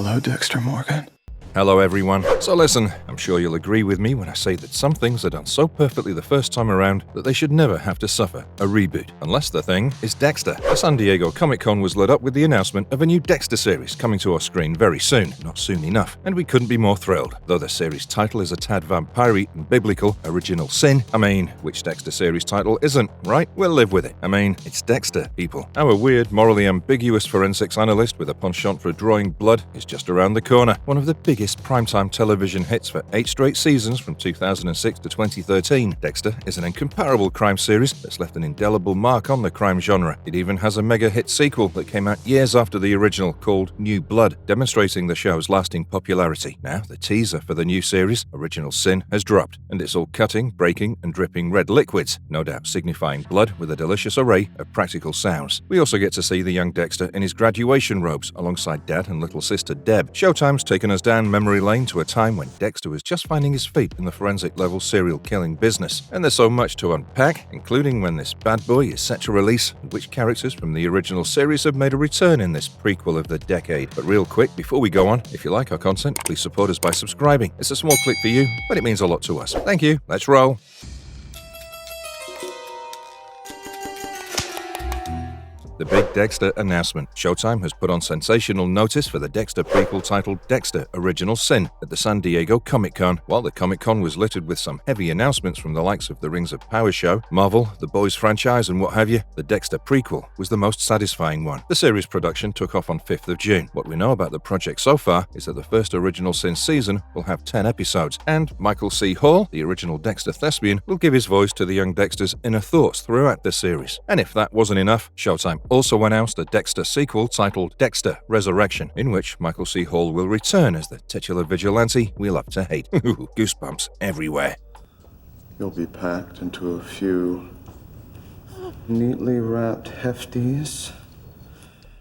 Hello, Dexter Morgan. Hello everyone. So listen, I'm sure you'll agree with me when I say that some things are done so perfectly the first time around that they should never have to suffer a reboot. Unless the thing is Dexter. The San Diego Comic-Con was lit up with the announcement of a new Dexter series coming to our screen very soon, not soon enough, and we couldn't be more thrilled. Though the series title is a tad vampire and biblical, original sin, which Dexter series title isn't, right? We'll live with it. It's Dexter, people. Our weird, morally ambiguous forensics analyst with a penchant for drawing blood is just around the corner. One of the biggest primetime television hits for 8 straight seasons from 2006 to 2013. Dexter is an incomparable crime series that's left an indelible mark on the crime genre. It even has a mega hit sequel that came out years after the original called New Blood, demonstrating the show's lasting popularity. Now, the teaser for the new series, Original Sin, has dropped, and it's all cutting, breaking, and dripping red liquids, no doubt signifying blood with a delicious array of practical sounds. We also get to see the young Dexter in his graduation robes alongside Dad and little sister Deb. Showtime's taken us down memory lane to a time when Dexter was just finding his feet in the forensic-level serial killing business. And there's so much to unpack, including when this bad boy is set to release, and which characters from the original series have made a return in this prequel of the decade. But real quick, before we go on, if you like our content, please support us by subscribing. It's a small click for you, but it means a lot to us. Thank you. Let's roll. The big Dexter announcement. Showtime has put on sensational notice for the Dexter prequel titled Dexter Original Sin at the San Diego Comic-Con. While the Comic-Con was littered with some heavy announcements from the likes of the Rings of Power show, Marvel, the Boys franchise, and what have you, the Dexter prequel was the most satisfying one. The series production took off on 5th of June. What we know about the project so far is that the first Original Sin season will have 10 episodes, and Michael C. Hall, the original Dexter thespian, will give his voice to the young Dexter's inner thoughts throughout the series. And if that wasn't enough, Showtime also announced a Dexter sequel titled Dexter Resurrection, in which Michael C. Hall will return as the titular vigilante we love to hate. Goosebumps everywhere. You'll be packed into a few neatly wrapped hefties.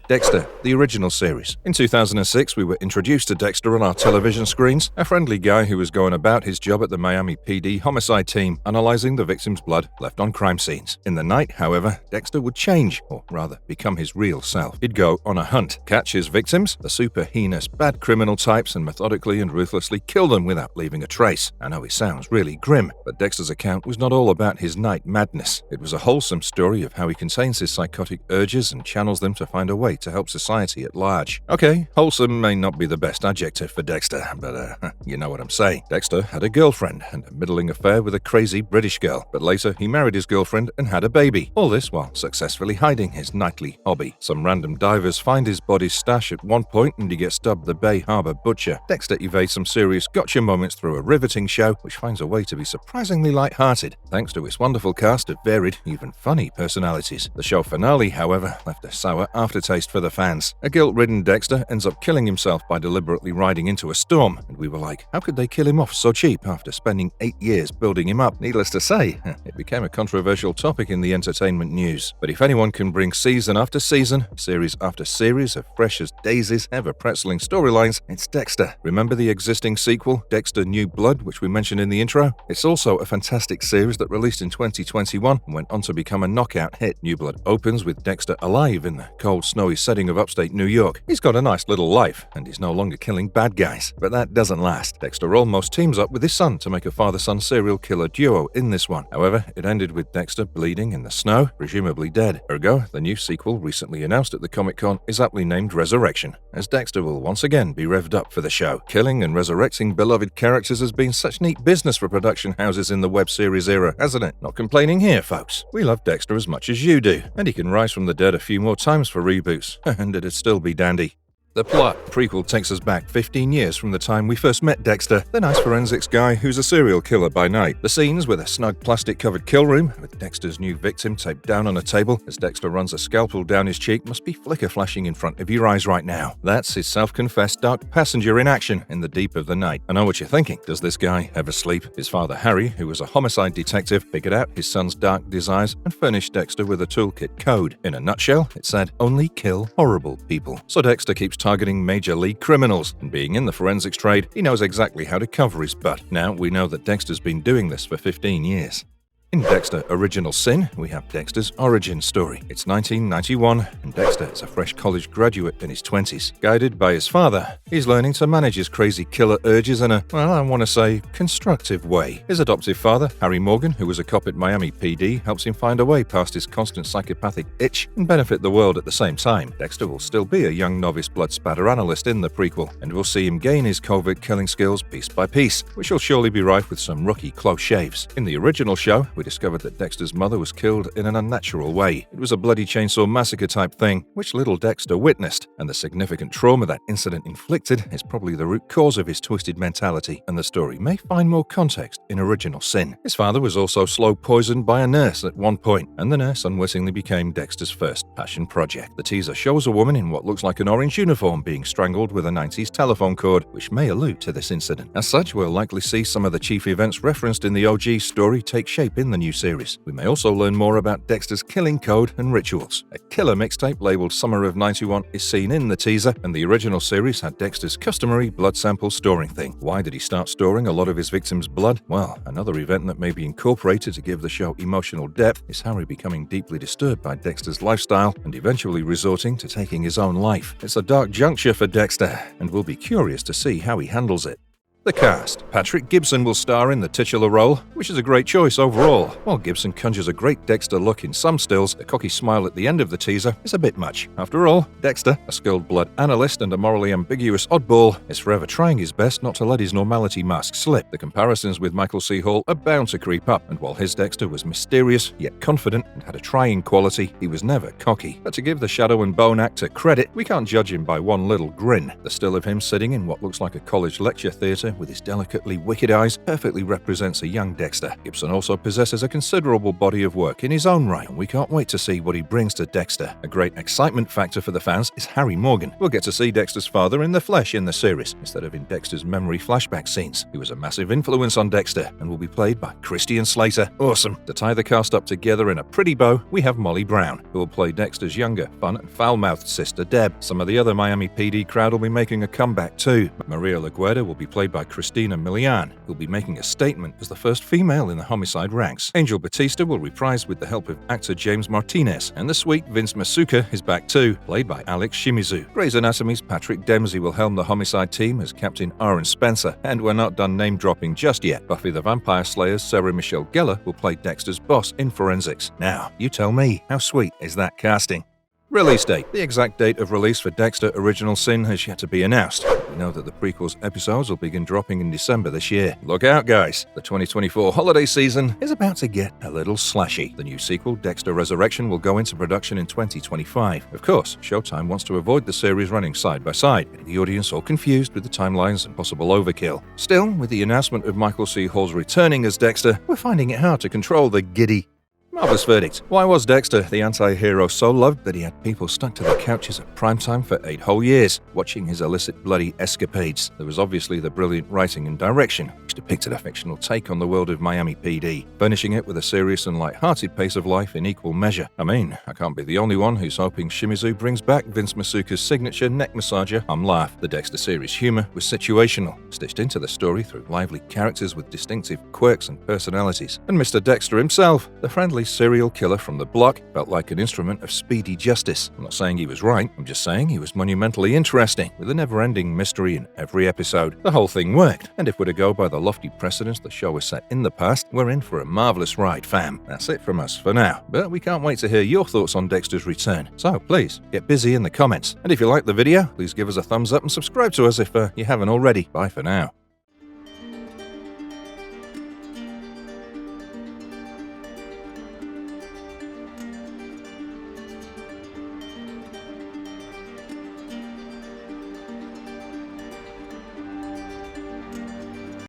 Dexter, the original series. In 2006, we were introduced to Dexter on our television screens, a friendly guy who was going about his job at the Miami PD homicide team, analyzing the victim's blood left on crime scenes. In the night, however, Dexter would change, or rather, become his real self. He'd go on a hunt, catch his victims, the super heinous bad criminal types, and methodically and ruthlessly kill them without leaving a trace. I know it sounds really grim, but Dexter's account was not all about his night madness. It was a wholesome story of how he contains his psychotic urges and channels them to find a way to help society at large. Okay, wholesome may not be the best adjective for Dexter, but you know what I'm saying. Dexter had a girlfriend and a middling affair with a crazy British girl, but later he married his girlfriend and had a baby. All this while successfully hiding his nightly hobby. Some random divers find his body's stash at one point and he gets dubbed the Bay Harbor Butcher. Dexter evades some serious gotcha moments through a riveting show which finds a way to be surprisingly light-hearted, thanks to its wonderful cast of varied, even funny personalities. The show finale, however, left a sour aftertaste for the fans. A guilt-ridden Dexter ends up killing himself by deliberately riding into a storm, and we were like, how could they kill him off so cheap after spending 8 years building him up? Needless to say, it became a controversial topic in the entertainment news. But if anyone can bring season after season, series after series of fresh as daisies, ever-pretzeling storylines, it's Dexter. Remember the existing sequel, Dexter New Blood, which we mentioned in the intro? It's also a fantastic series that released in 2021 and went on to become a knockout hit. New Blood opens with Dexter alive in the cold, snowy setting of upstate New York. He's got a nice little life, and he's no longer killing bad guys. But that doesn't last. Dexter almost teams up with his son to make a father-son serial killer duo in this one. However, it ended with Dexter bleeding in the snow, presumably dead. Ergo, the new sequel recently announced at the Comic-Con is aptly named Resurrection, as Dexter will once again be revved up for the show. Killing and resurrecting beloved characters has been such neat business for production houses in the web series era, hasn't it? Not complaining here, folks. We love Dexter as much as you do, and he can rise from the dead a few more times for reboots, and it'd still be dandy. The plot. Prequel takes us back 15 years from the time we first met Dexter, the nice forensics guy who's a serial killer by night. The scenes with a snug plastic-covered kill room, with Dexter's new victim taped down on a table as Dexter runs a scalpel down his cheek, must be flicker flashing in front of your eyes right now. That's his self-confessed dark passenger in action in the deep of the night. I know what you're thinking. Does this guy ever sleep? His father Harry, who was a homicide detective, figured out his son's dark desires and furnished Dexter with a toolkit code. In a nutshell, it said, only kill horrible people. So Dexter keeps targeting major league criminals, and being in the forensics trade, he knows exactly how to cover his butt. Now we know that Dexter's been doing this for 15 years. In Dexter Original Sin, we have Dexter's origin story. It's 1991, and Dexter is a fresh college graduate in his 20s. Guided by his father, he's learning to manage his crazy killer urges in a, well, I want to say, constructive way. His adoptive father, Harry Morgan, who was a cop at Miami PD, helps him find a way past his constant psychopathic itch and benefit the world at the same time. Dexter will still be a young novice blood spatter analyst in the prequel, and we'll see him gain his covert killing skills piece by piece, which will surely be rife with some rookie close shaves. In the original show, we discovered that Dexter's mother was killed in an unnatural way. It was a bloody chainsaw massacre type thing, which little Dexter witnessed, and the significant trauma that incident inflicted is probably the root cause of his twisted mentality, and the story may find more context in Original Sin. His father was also slow poisoned by a nurse at one point, and the nurse unwittingly became Dexter's first passion project. The teaser shows a woman in what looks like an orange uniform being strangled with a 90s telephone cord, which may allude to this incident. As such, we'll likely see some of the chief events referenced in the OG story take shape in the new series. We may also learn more about Dexter's killing code and rituals. A killer mixtape labeled Summer of 91 is seen in the teaser, and the original series had Dexter's customary blood sample storing thing. Why did he start storing a lot of his victims' blood? Well, another event that may be incorporated to give the show emotional depth is Harry becoming deeply disturbed by Dexter's lifestyle and eventually resorting to taking his own life. It's a dark juncture for Dexter, and we'll be curious to see how he handles it. The cast. Patrick Gibson will star in the titular role, which is a great choice overall. While Gibson conjures a great Dexter look in some stills, the cocky smile at the end of the teaser is a bit much. After all, Dexter, a skilled blood analyst and a morally ambiguous oddball, is forever trying his best not to let his normality mask slip. The comparisons with Michael C. Hall are bound to creep up, and while his Dexter was mysterious, yet confident, and had a trying quality, he was never cocky. But to give the Shadow and Bone actor credit, we can't judge him by one little grin. The still of him sitting in what looks like a college lecture theatre with his delicately wicked eyes perfectly represents a young Dexter. Gibson also possesses a considerable body of work in his own right, and we can't wait to see what he brings to Dexter. A great excitement factor for the fans is Harry Morgan. We'll get to see Dexter's father in the flesh in the series, instead of in Dexter's memory flashback scenes. He was a massive influence on Dexter, and will be played by Christian Slater. Awesome! To tie the cast up together in a pretty bow, we have Molly Brown, who will play Dexter's younger, fun and foul-mouthed sister Deb. Some of the other Miami PD crowd will be making a comeback too. Maria LaGuardia will be played by Christina Milian, who'll be making a statement as the first female in the homicide ranks. Angel Batista will reprise with the help of actor James Martinez, and the sweet Vince Masuka is back too, played by Alex Shimizu. Grey's Anatomy's Patrick Dempsey will helm the homicide team as Captain Aaron Spencer, and we're not done name-dropping just yet. Buffy the Vampire Slayer's Sarah Michelle Gellar will play Dexter's boss in forensics. Now, you tell me, how sweet is that casting? Release date. The exact date of release for Dexter Original Sin has yet to be announced. We know that the prequel's episodes will begin dropping in December this year. Look out, guys! The 2024 holiday season is about to get a little slashy. The new sequel, Dexter Resurrection, will go into production in 2025. Of course, Showtime wants to avoid the series running side by side, getting the audience all confused with the timelines and possible overkill. Still, with the announcement of Michael C. Hall's returning as Dexter, we're finding it hard to control the giddy. Marvelous verdict. Why was Dexter, the anti-hero, so loved that he had people stuck to their couches at primetime for 8 whole years, watching his illicit bloody escapades? There was obviously the brilliant writing and direction, which depicted a fictional take on the world of Miami PD, furnishing it with a serious and light-hearted pace of life in equal measure. I mean, I can't be the only one who's hoping Shimizu brings back Vince Masuka's signature neck massager, Laugh. The Dexter series humor was situational, stitched into the story through lively characters with distinctive quirks and personalities. And Mr. Dexter himself, the friendly serial killer from the block, felt like an instrument of speedy justice. I'm not saying he was right, I'm just saying he was monumentally interesting, with a never-ending mystery in every episode. The whole thing worked, and if we're to go by the lofty precedents the show has set in the past, we're in for a marvelous ride, fam. That's it from us for now, but we can't wait to hear your thoughts on Dexter's return, so please, get busy in the comments. And if you like the video, please give us a thumbs up and subscribe to us if you haven't already. Bye for now.